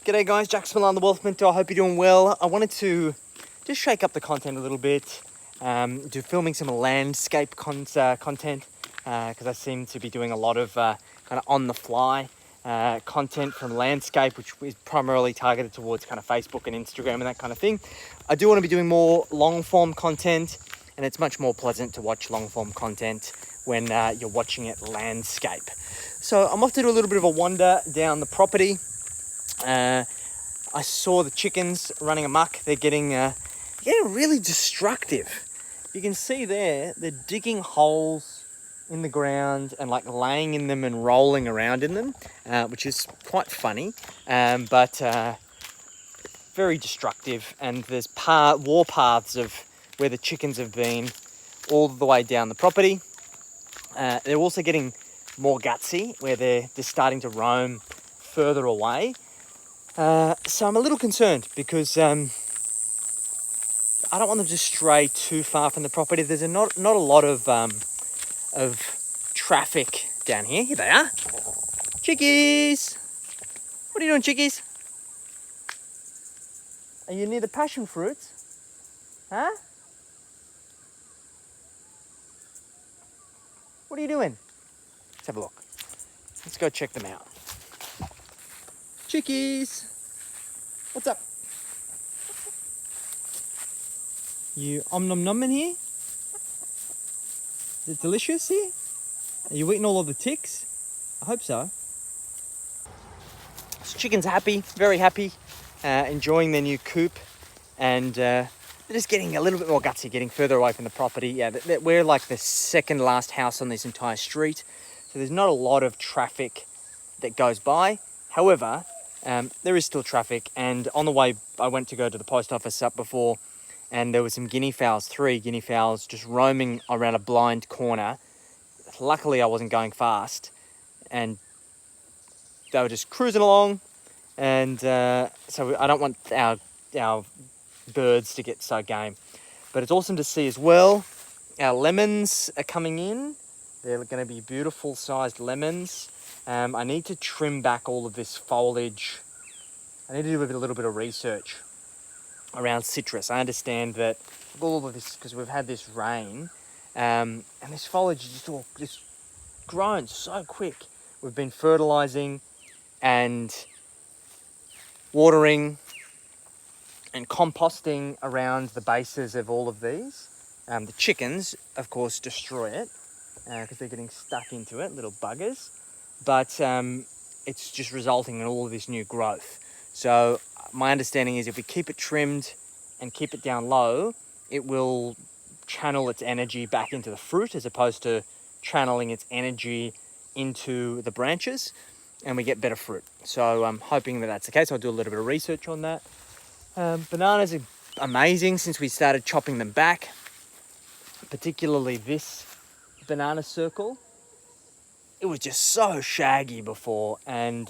G'day guys, Jack Smillan, the Wealth Mentor. I hope you're doing well. I wanted to just shake up the content a little bit, do filming some landscape content, because I seem to be doing a lot of kind of on the fly content from landscape, which is primarily targeted towards kind of Facebook and Instagram and that kind of thing. I do want to be doing more long form content, and it's much more pleasant to watch long form content when you're watching it landscape. So I'm off to do a little bit of a wander down the property. I saw the chickens running amok. They're getting really destructive. You can see there, they're digging holes in the ground and like laying in them and rolling around in them, which is quite funny, but very destructive. And there's war paths of where the chickens have been all the way down the property. They're also getting more gutsy, where they're just starting to roam further away. So I'm a little concerned because I don't want them to stray too far from the property. There's not a lot of traffic down here. Here they are. Chickies! What are you doing, chickies? Are you near the passion fruits? Huh? What are you doing? Let's have a look. Let's go check them out. Chickies! What's up? You nom nom in here? Is it delicious here? Are you eating all of the ticks? I hope so. So chickens are happy, very happy, enjoying their new coop, and they're just getting a little bit more gutsy, getting further away from the property. Yeah, we're like the second last house on this entire street, so there's not a lot of traffic that goes by. However, there is still traffic, and on the way I went to go to the post office up before, and there were some guinea fowls, 3 guinea fowls just roaming around a blind corner. Luckily I wasn't going fast, and they were just cruising along, and so I don't want our birds to get so game. But it's awesome to see as well. Our lemons are coming in. They're going to be beautiful sized lemons. I need to trim back all of this foliage. I need to do a little bit of research around citrus. I understand that all of this, because we've had this rain, and this foliage is just grown so quick. We've been fertilizing and watering and composting around the bases of all of these. The chickens, of course, destroy it because they're getting stuck into it, little buggers. But it's just resulting in all of this new growth. So my understanding is if we keep it trimmed and keep it down low, it will channel its energy back into the fruit as opposed to channeling its energy into the branches, and we get better fruit. So I'm hoping that that's the case. I'll do a little bit of research on that. Bananas are amazing since we started chopping them back, particularly this banana circle. It was just so shaggy before and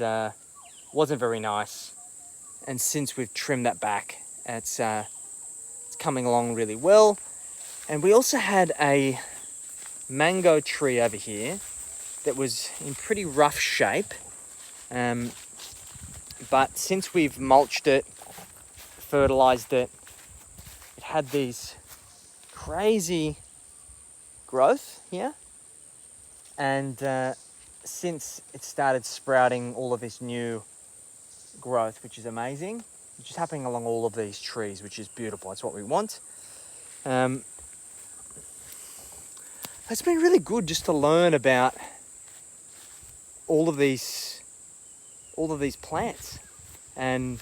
wasn't very nice. And since we've trimmed that back, it's coming along really well. And we also had a mango tree over here that was in pretty rough shape. But since we've mulched it, fertilized it, it had these crazy growth here. And since it started sprouting all of this new growth, which is amazing, which is happening along all of these trees, which is beautiful. That's what we want. It's been really good just to learn about all of these plants, and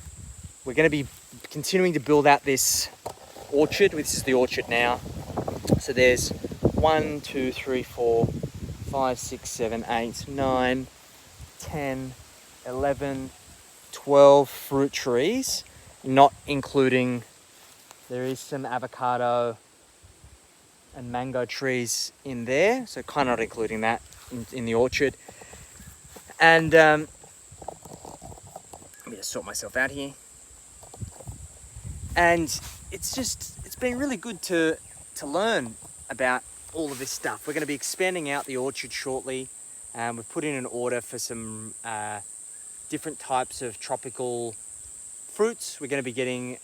we're going to be continuing to build out this orchard. This is the orchard now. So there's 1, 2, 3, 4, 5, 6, 7, 8, 9, 10, 11, 12 fruit trees, not including, there is some avocado and mango trees in there, so kind of not including that in the orchard. And let me just sort myself out here. And it's been really good to learn about all of this stuff. We're going to be expanding out the orchard shortly. We've put in an order for some different types of tropical fruits, we're going to be getting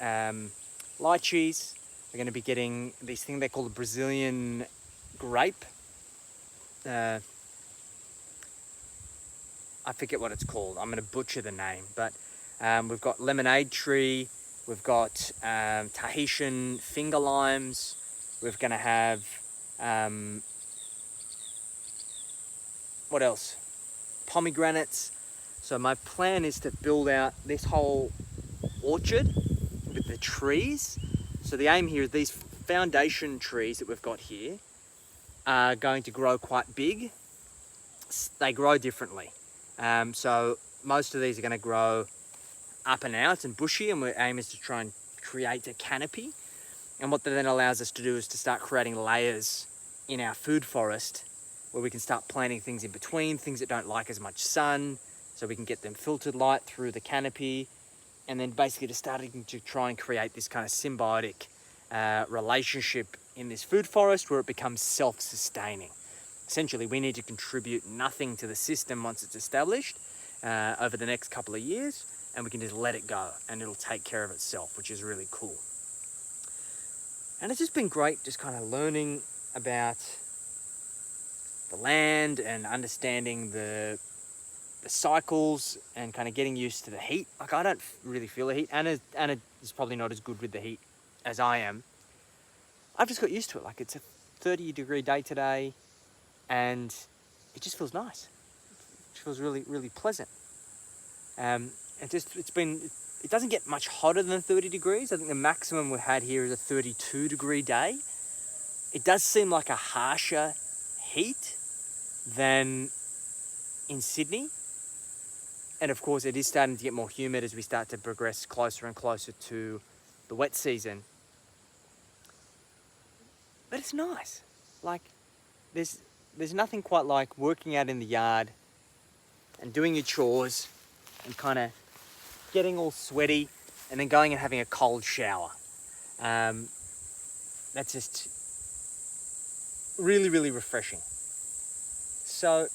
lychees. We're going to be getting this thing they call the Brazilian grape. I forget what it's called. I'm going to butcher the name, but we've got lemonade tree. We've got Tahitian finger limes. We're going to have what else? Pomegranates. So my plan is to build out this whole orchard with the trees. So the aim here is these foundation trees that we've got here are going to grow quite big. They grow differently. So most of these are going to grow up and out and bushy, and our aim is to try and create a canopy. And what that then allows us to do is to start creating layers in our food forest where we can start planting things in between, things that don't like as much sun, so we can get them filtered light through the canopy, and then basically just starting to try and create this kind of symbiotic relationship in this food forest where it becomes self-sustaining. Essentially, we need to contribute nothing to the system once it's established over the next couple of years, and we can just let it go and it'll take care of itself, which is really cool. And it's just been great just kind of learning about the land and understanding the cycles and kind of getting used to the heat. Like, I don't really feel the heat. Anna is probably not as good with the heat as I am. I've just got used to it. Like, it's a 30-degree day today and it just feels nice. It feels really, really pleasant. It doesn't get much hotter than 30 degrees. I think the maximum we've had here is a 32-degree day. It does seem like a harsher heat than in Sydney. And of course, it is starting to get more humid as we start to progress closer and closer to the wet season. But it's nice. Like, there's nothing quite like working out in the yard and doing your chores and kind of getting all sweaty and then going and having a cold shower. That's just really, really refreshing. So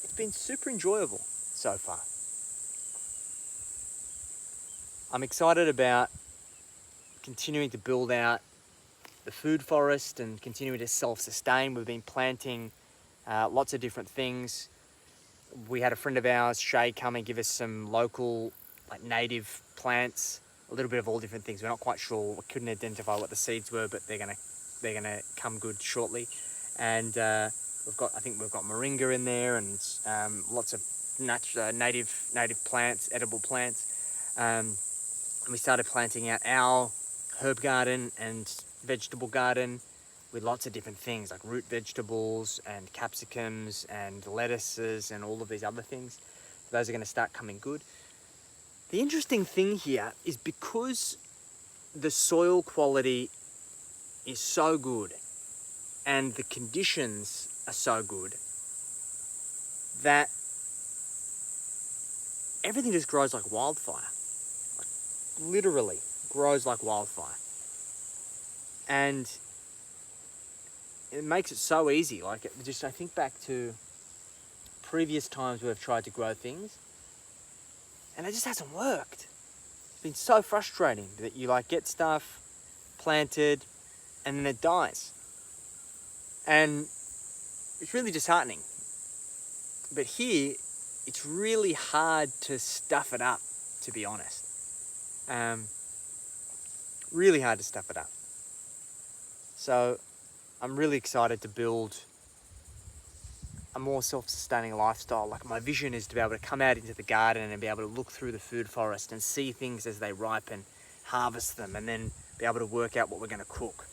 it's been super enjoyable so far. I'm excited about continuing to build out the food forest and continuing to self-sustain. We've been planting lots of different things. We had a friend of ours, Shay, come and give us some local, like, native plants, a little bit of all different things. We're not quite sure. We couldn't identify what the seeds were, but they're gonna come good shortly. And we've got moringa in there and lots of native plants, edible plants. And we started planting out our herb garden and vegetable garden with lots of different things like root vegetables and capsicums and lettuces and all of these other things. So those are going to start coming good. The interesting thing here is because the soil quality is so good and the conditions are so good that everything just grows like wildfire. Like, literally grows like wildfire. And it makes it so easy. Like, I think back to previous times we've tried to grow things and it just hasn't worked. It's been so frustrating that you get stuff planted and then it dies. And it's really disheartening. But here, it's really hard to stuff it up, to be honest. Really hard to stuff it up. So I'm really excited to build a more self-sustaining lifestyle. Like, my vision is to be able to come out into the garden and be able to look through the food forest and see things as they ripen, harvest them, and then be able to work out what we're going to cook,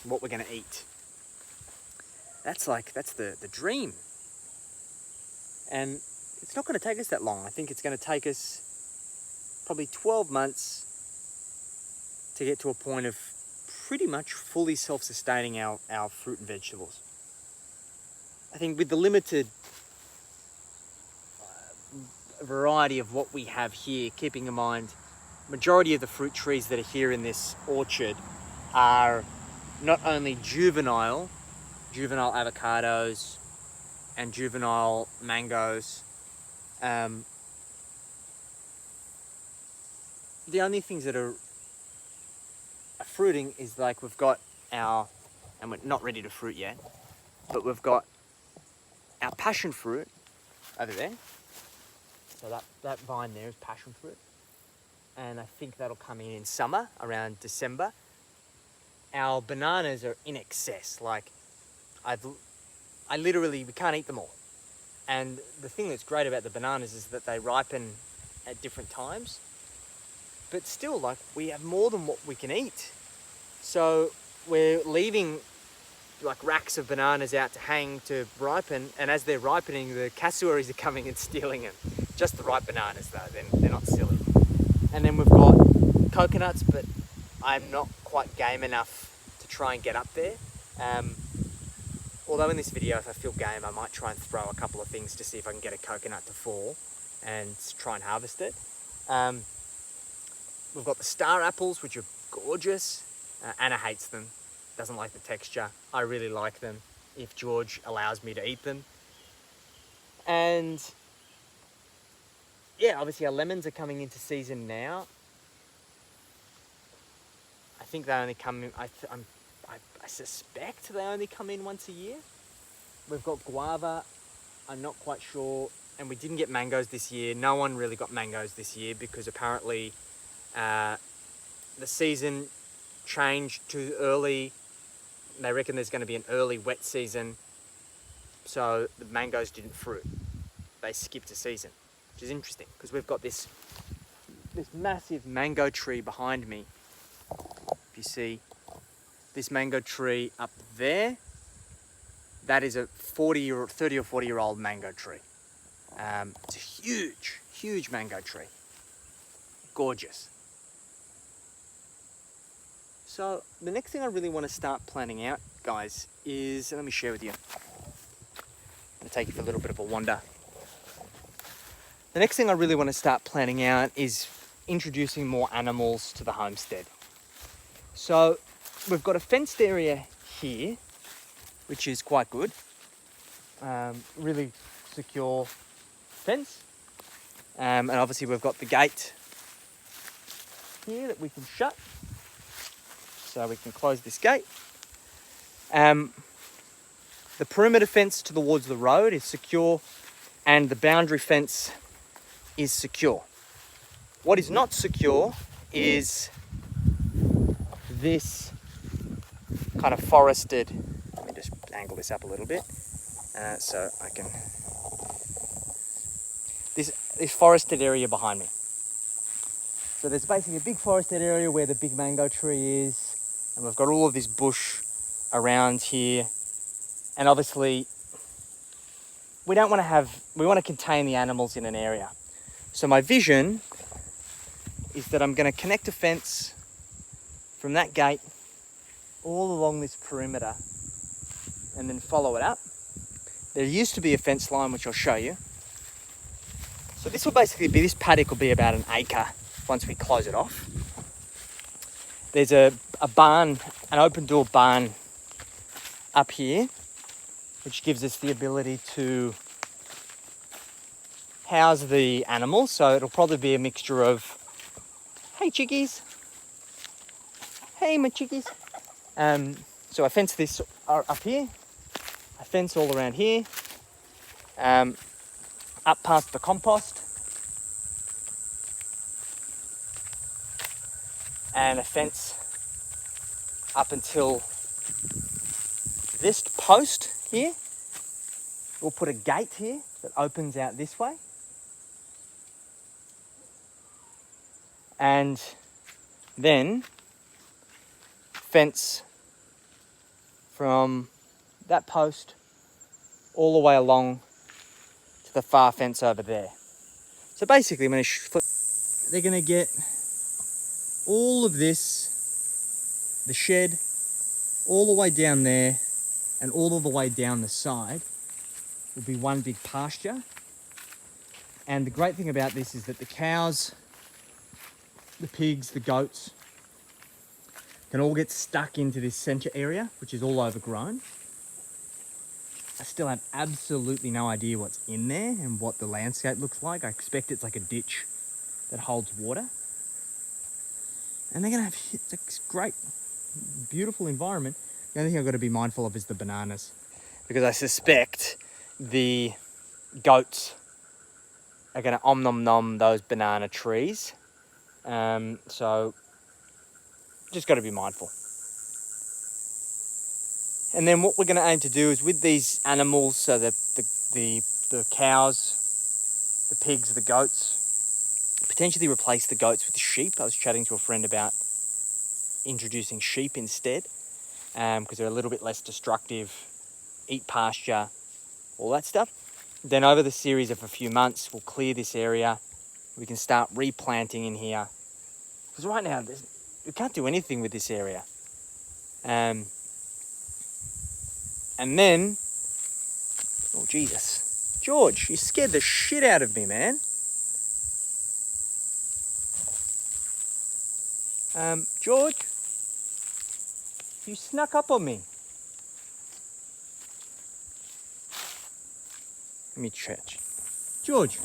what we're going to eat. That's the dream. And it's not going to take us that long. I think it's going to take us probably 12 months to get to a point of pretty much fully self-sustaining our fruit and vegetables. I think with the limited variety of what we have here, keeping in mind majority of the fruit trees that are here in this orchard are not only juvenile avocados and juvenile mangoes, the only things that are fruiting is like we've got our, and we're not ready to fruit yet, but we've got our passion fruit over there. So that vine there is passion fruit. And I think that'll come in summer, around December. Our bananas are in excess. Like, we can't eat them all. And the thing that's great about the bananas is that they ripen at different times. But still, like, we have more than what we can eat. So we're leaving like racks of bananas out to hang to ripen, and as they're ripening, the cassowaries are coming and stealing them. Just the ripe bananas though, they're not silly. And then we've got coconuts, but I'm not quite game enough to try and get up there. Although in this video, if I feel game, I might try and throw a couple of things to see if I can get a coconut to fall and try and harvest it. We've got the star apples, which are gorgeous. Anna hates them, doesn't like the texture. I really like them if George allows me to eat them. And yeah, obviously our lemons are coming into season now. I think they only come in, I suspect they only come in once a year. We've got guava, I'm not quite sure. And we didn't get mangoes this year. No one really got mangoes this year because apparently the season changed too early. They reckon there's going to be an early wet season, so the mangoes didn't fruit. They skipped a season, which is interesting because we've got this massive mango tree behind me. If you see this mango tree up there, that is a 30 or 40 year old mango tree. It's a huge mango tree. Gorgeous. So the next thing I really want to start planning out, guys, is, let me share with you. I'm going to take you for a little bit of a wander. The next thing I really want to start planning out is introducing more animals to the homestead. So we've got a fenced area here, which is quite good. Really secure fence. And obviously we've got the gate here that we can shut. So we can close this gate. The perimeter fence towards the road is secure, and the boundary fence is secure. What is not secure is this kind of forested, let me just angle this up a little bit so I can, this forested area behind me. So there's basically a big forested area where the big mango tree is, and we've got all of this bush around here. And obviously we want to contain the animals in an area. So my vision is that I'm going to connect a fence from that gate all along this perimeter and then follow it up. There used to be a fence line, which I'll show you. So this will basically be, this paddock will be about an acre once we close it off. There's a barn, an open door barn up here, which gives us the ability to house the animals. So it'll probably be a mixture of, hey chickies, hey my chickies. So I fence this up here, I fence all around here, up past the compost, and a fence up until this post here. We'll put a gate here that opens out this way. And then fence from that post all the way along to the far fence over there. So basically I'm going to they're going to get all of this, the shed, all the way down there and all of the way down the side will be one big pasture. And the great thing about this is that the cows, the pigs, the goats can all get stuck into this center area, which is all overgrown. I still have absolutely no idea what's in there and what the landscape looks like. I expect it's like a ditch that holds water. And they're going to have, it's a great, beautiful environment. The only thing I've got to be mindful of is the bananas, because I suspect the goats are going to om nom nom those banana trees. So just got to be mindful. And then what we're going to aim to do is with these animals, so the cows, the pigs, the goats, potentially replace the goats with sheep. I was chatting to a friend about introducing sheep instead, because they're a little bit less destructive, eat pasture, all that stuff. Then over the series of a few months, we'll clear this area. We can start replanting in here. Because right now, we can't do anything with this area. And then, oh Jesus, George, you scared the shit out of me, man. George, you snuck up on me. Let me check. George,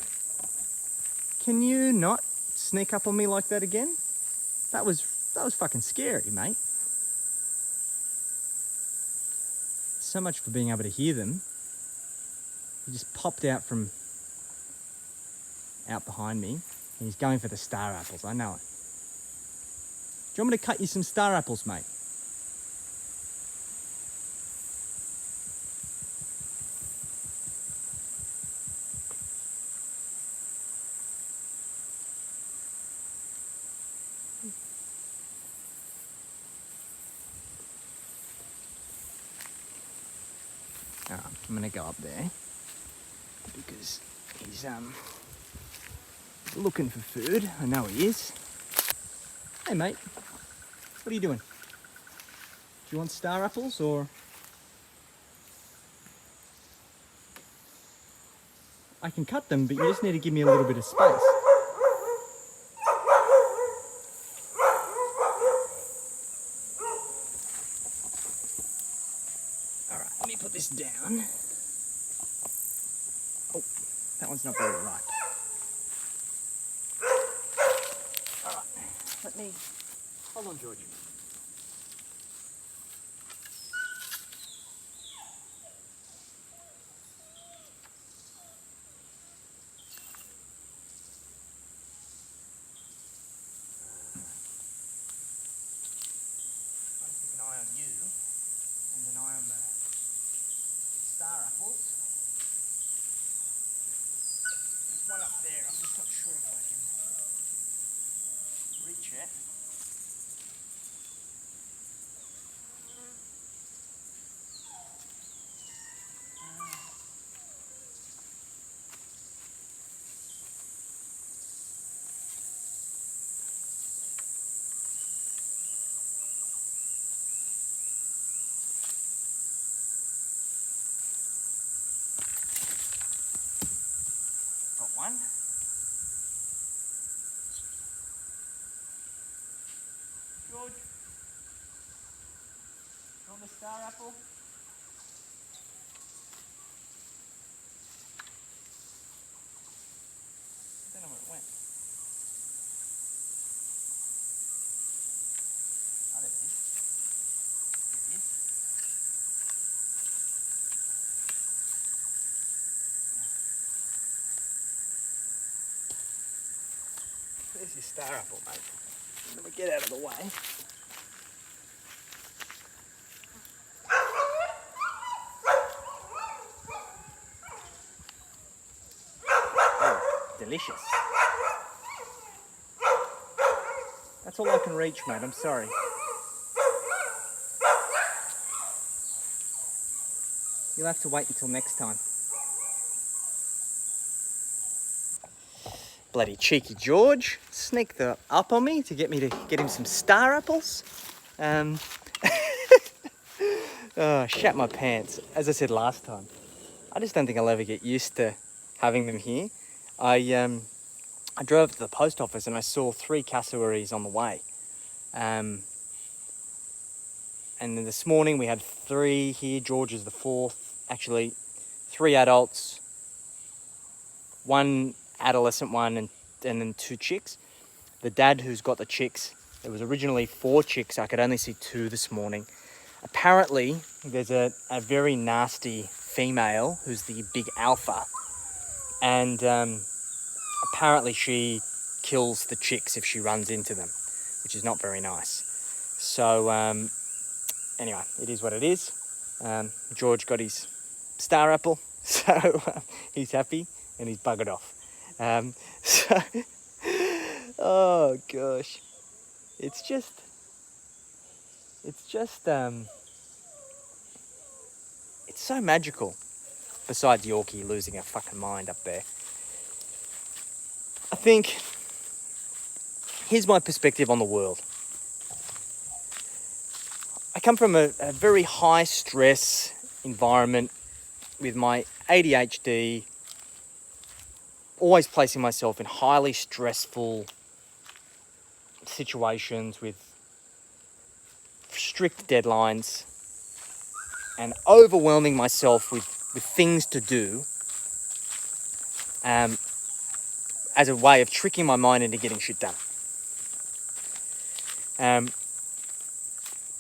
can you not sneak up on me like that again? That was fucking scary, mate. So much for being able to hear them. He just popped out from out behind me, and he's going for the star apples. I know it. Do you want me to cut you some star apples, mate? I'm gonna go up there because he's looking for food. I know he is. Hey mate, what are you doing? Do you want star apples or? I can cut them, but you just need to give me a little bit of space. Alright, let me put this down. Oh, that one's not very ripe. Alright, let me... Hold on, Georgie. Keep an eye on you, and an eye on the star apples. There's one up there, I'm just not sure if I can reach it. Got one. George, you want the star apple? I don't know where it went. Oh, there it is. There it is. There's your star apple, mate. Let me get out of the way. Oh, delicious. That's all I can reach, mate. I'm sorry. You'll have to wait until next time. Bloody cheeky George sneaked up on me to get him some star apples. Oh, shat my pants. As I said last time, I just don't think I'll ever get used to having them here. I drove to the post office and I saw 3 cassowaries on the way. And then this morning we had 3 here. George is the 4th. Actually, 3 adults, 1 adolescent one, and then 2 chicks. The dad who's got the chicks There was originally 4 chicks. I could only see 2 this morning. Apparently, there's a very nasty female who's the big alpha. And apparently she kills the chicks if she runs into them, which is not very nice. So anyway, it is what it is. George got his star apple, so he's happy and he's buggered off. Oh gosh, it's just it's so magical. Besides Yorkie losing her fucking mind up there, I think here's my perspective on the world. I come from a very high stress environment with my ADHD, always placing myself in highly stressful situations with strict deadlines and overwhelming myself with things to do as a way of tricking my mind into getting shit done.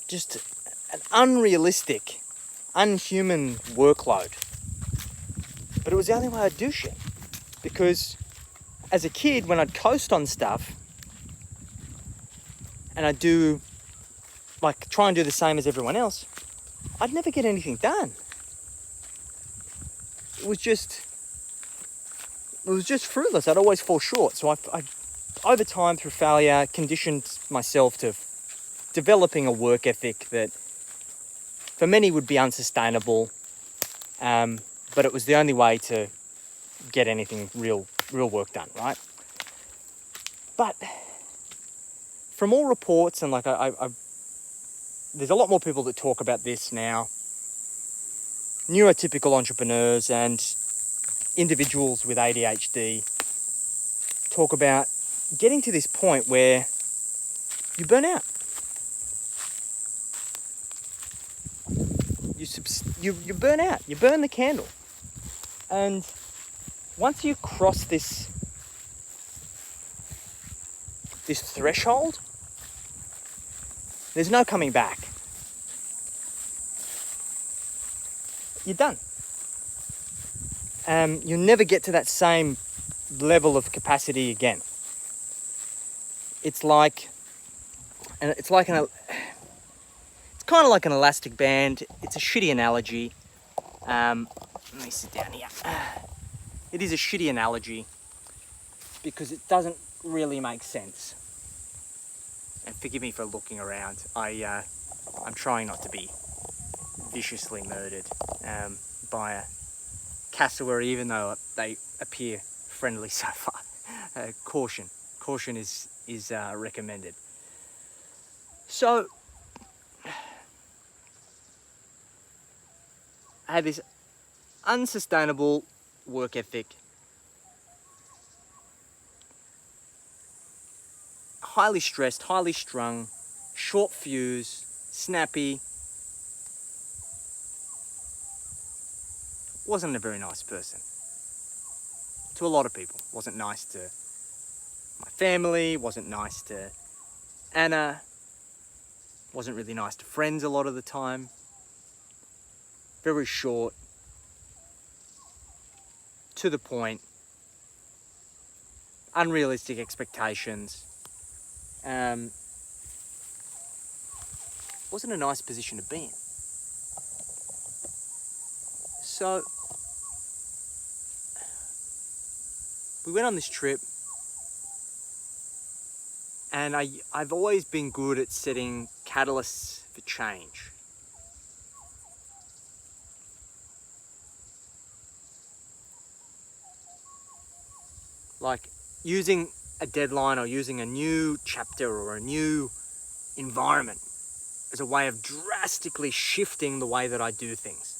Just an unrealistic, unhuman workload. But it was the only way I'd do shit. Because as a kid, when I'd coast on stuff and I'd do, like, try and do the same as everyone else, I'd never get anything done. It was just fruitless. I'd always fall short. So I over time, through failure, conditioned myself to developing a work ethic that for many would be unsustainable, but it was the only way to get anything real work done, right? But from all reports, and like there's a lot more people that talk about this now, neurotypical entrepreneurs and individuals with ADHD talk about getting to this point where you burn out. You burn out. You burn the candle. And once you cross this threshold, there's no coming back. You're done. You'll never get to that same level of capacity again. It's kind of like an elastic band. It's a shitty analogy. Let me sit down here. It is a shitty analogy because it doesn't really make sense. And forgive me for looking around. I'm trying not to be viciously murdered by a cassowary, even though they appear friendly so far. Caution is recommended. So I had this unsustainable work ethic, highly stressed, highly strung, short fuse, snappy. Wasn't a very nice person to a lot of people. Wasn't nice to my family, wasn't nice to Anna, wasn't really nice to friends a lot of the time. Very short, to the point, unrealistic expectations. Wasn't a nice position to be in. So we went on this trip, and I've always been good at setting catalysts for change. Like using a deadline or using a new chapter or a new environment as a way of drastically shifting the way that I do things.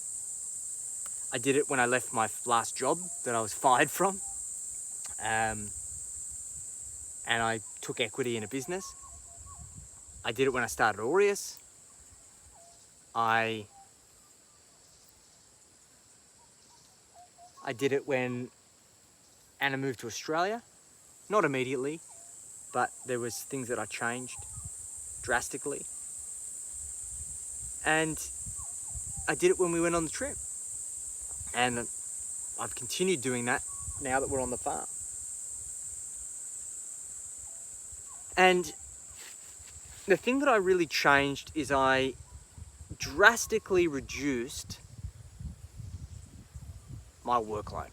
I did it when I left my last job that I was fired from. And I took equity in a business. I did it when I started Aureus. I did it when Anna moved to Australia. Not immediately, but there was things that I changed. drastically. And I did it when we went on the trip. And I've continued doing that now that we're on the farm. And the thing that I really changed is I drastically reduced my workload.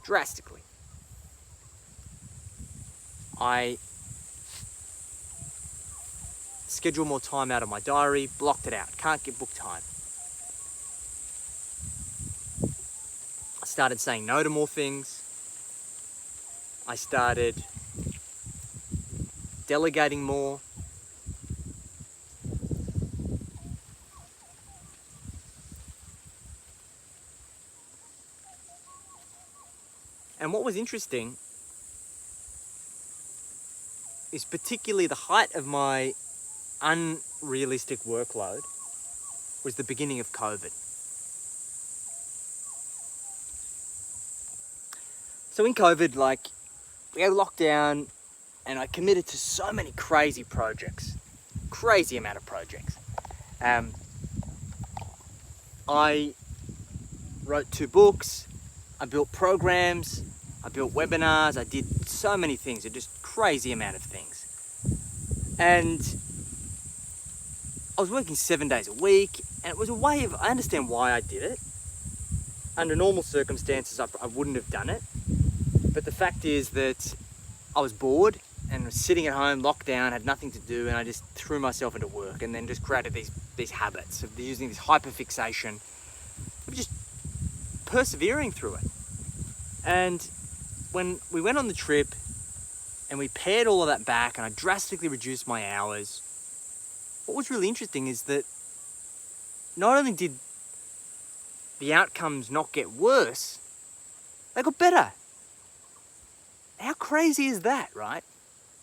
Drastically. I scheduled more time out of my diary, blocked it out, can't get book time. I started saying no to more things. I started delegating more. And what was interesting is particularly the height of my unrealistic workload was the beginning of COVID. So in COVID, we had lockdown and I committed to so many crazy projects, crazy amount of projects. I wrote 2 books, I built programs, I built webinars, I did so many things, a just crazy amount of things. And I was working 7 days a week, and it was a way of, I understand why I did it. Under normal circumstances, I wouldn't have done it. But the fact is that I was bored and was sitting at home, locked down, had nothing to do, and I just threw myself into work and then just created these habits of using this hyperfixation of just persevering through it. And when we went on the trip and we pared all of that back and I drastically reduced my hours, what was really interesting is that not only did the outcomes not get worse, they got better. How crazy is that, right?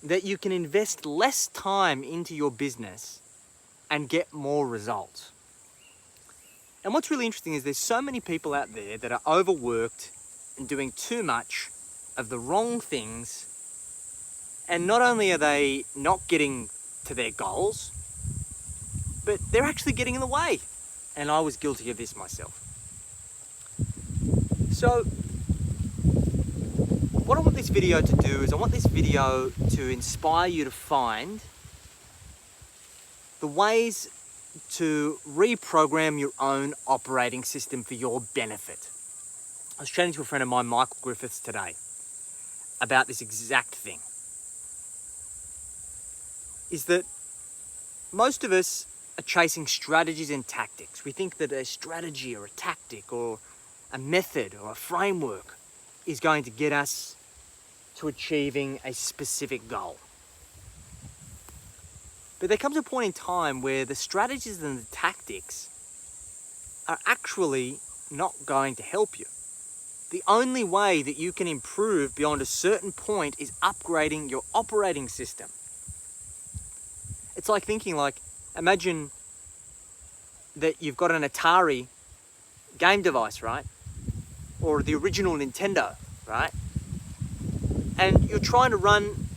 That you can invest less time into your business and get more results. And what's really interesting is there's so many people out there that are overworked and doing too much of the wrong things. And not only are they not getting to their goals, but they're actually getting in the way. And I was guilty of this myself. So what I want this video to do is I want this video to inspire you to find the ways to reprogram your own operating system for your benefit. I was chatting to a friend of mine, Michael Griffiths, today about this exact thing. Is that most of us are chasing strategies and tactics. We think that a strategy or a tactic or a method or a framework is going to get us to achieving a specific goal. But there comes a point in time where the strategies and the tactics are actually not going to help you. The only way that you can improve beyond a certain point is upgrading your operating system. It's like thinking imagine that you've got an Atari game device, right? Or the original Nintendo, right? And you're trying to run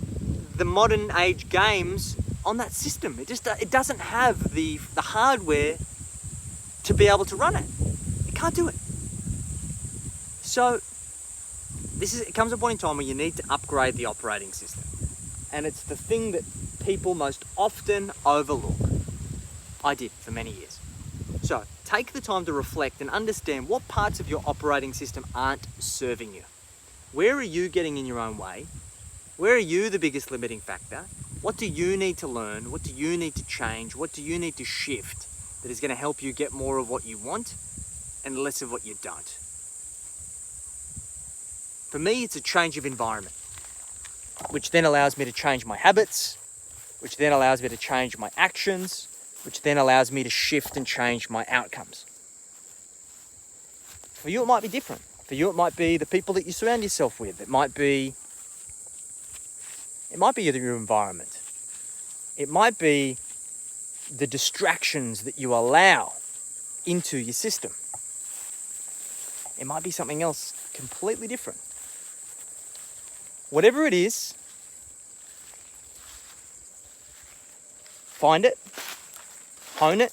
the modern age games on that system. It doesn't have the hardware to be able to run it. It can't do it. So it comes a point in time where you need to upgrade the operating system. And it's the thing that people most often overlook. I did for many years. So take the time to reflect and understand what parts of your operating system aren't serving you. Where are you getting in your own way? Where are you the biggest limiting factor? What do you need to learn? What do you need to change? What do you need to shift that is going to help you get more of what you want and less of what you don't? For me, it's a change of environment, which then allows me to change my habits, which then allows me to change my actions, which then allows me to shift and change my outcomes. For you, it might be different. For you, it might be the people that you surround yourself with. It might be your environment. It might be the distractions that you allow into your system. It might be something else completely different. Whatever it is, find it, hone it,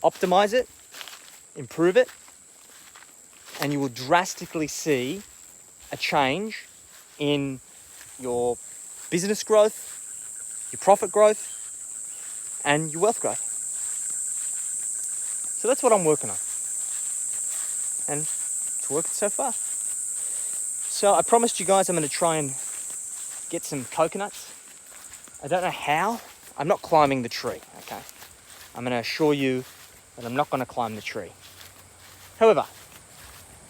optimize it, improve it, and you will drastically see a change in your business growth, your profit growth, and your wealth growth. So that's what I'm working on. And it's working so far. So I promised you guys I'm going to try and get some coconuts. I don't know how. I'm not climbing the tree, okay? I'm going to assure you that I'm not going to climb the tree. However,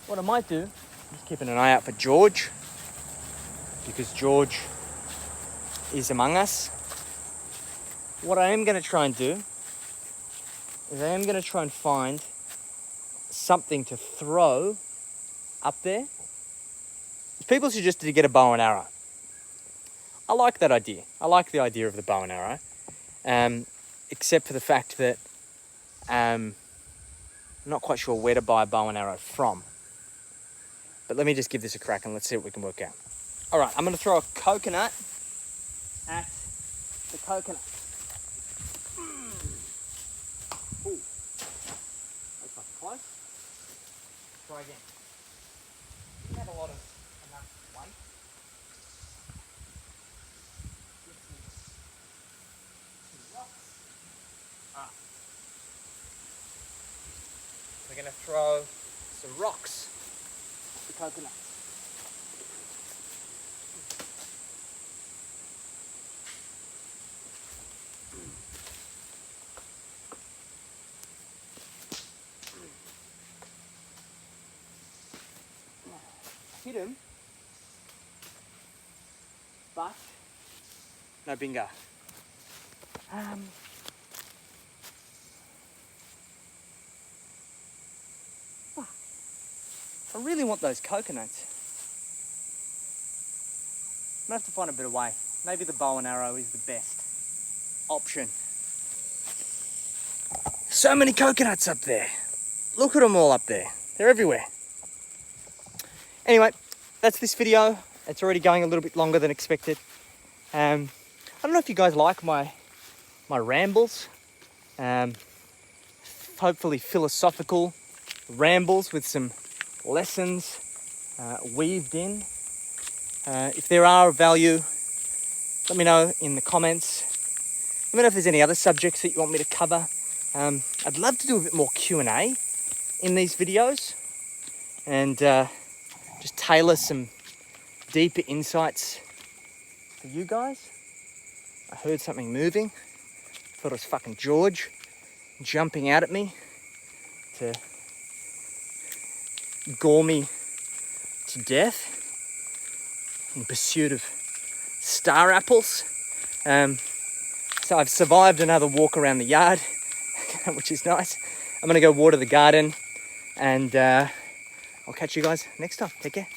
what I might do is keeping an eye out for George, because George is among us. What I am going to try and do is I am going to try and find something to throw up there. People suggested to get a bow and arrow. I like that idea. I like the idea of the bow and arrow, except for the fact that I'm not quite sure where to buy a bow and arrow from. But let me just give this a crack and let's see what we can work out. All right, I'm going to throw a coconut at the coconut. Ooh, that's not close. Try again. Didn't have a lot of enough weight. Some rocks. We're going to throw some rocks at the coconut. Hit him, but no bingo. I really want those coconuts. I'm gonna have to find a better way. Maybe the bow and arrow is the best option. So many coconuts up there. Look at them all up there. They're everywhere. Anyway, that's this video. It's already going a little bit longer than expected. I don't know if you guys like my rambles. Hopefully philosophical rambles with some lessons weaved in. If there are of value, let me know in the comments. Let me know if there's any other subjects that you want me to cover. I'd love to do a bit more Q&A in these videos and just tailor some deeper insights for you guys. I heard something moving. Thought it was fucking George jumping out at me to gore me to death in pursuit of star apples. So I've survived another walk around the yard, which is nice. I'm gonna go water the garden and I'll catch you guys next time. Take care.